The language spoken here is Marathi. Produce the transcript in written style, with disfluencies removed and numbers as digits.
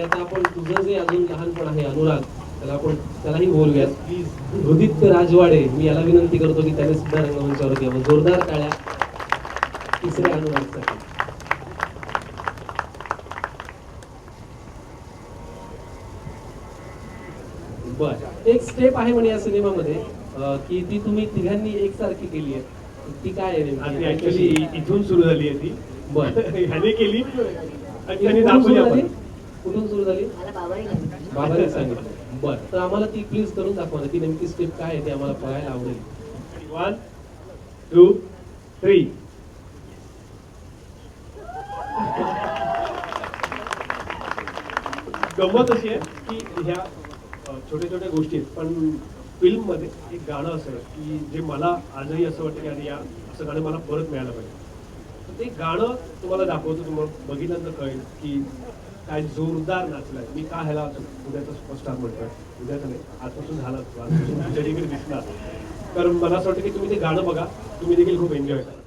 आणि आता आपण तुझं जे अजून लहानपण आहे अनुराग, त्याला आपण त्यालाही बोलूयात. प्लीज हृदित राजवाडे, मी याला विनंती करतो की त्याने सुद्धा रंगमंचावर यावं. जोरदार टाळ्या तिसऱ्या अनुरागसाठी. बर, एक स्टेप आहे म्हणे या सिनेमामध्ये की ती तुम्ही तिघांनी एकसारखी केली आहे. ती काय आहे नेमकी? ऍक्च्युअली इथून सुरू झाली आहे ती. बर, ह्याने केली आणि कुठून दाखवली सुरू आपण. झाली? कुठून सुरू झाली? बाबाने सांगितलं. बर, तर आम्हाला ती प्लीज करून दाखवा ना, ती नेमकी स्टेप काय आहे ते आम्हाला बघायला आवडेल. 1 2 3. गंमत अशी आहे की ह्या छोट्या छोट्या गोष्टी आहेत, पण फिल्म मध्ये एक गाणं असं आहे की जे मला आजही असं वाटतं की अरे या असं गाणं मला परत मिळालं पाहिजे. तर ते गाणं तुम्हाला दाखवतो, तुम्हाला बघितल्यानंतर कळेल की काय जोरदार नाचलाय. मी का ह्याला उद्याचा सुपरस्टार म्हणतोय, उद्याचा नाही आजपासून झाला, आजपासून तुमच्या देखील दिसणार. कारण मला असं वाटतं की तुम्ही ते गाणं बघा, तुम्ही देखील खूप एन्जॉय करा.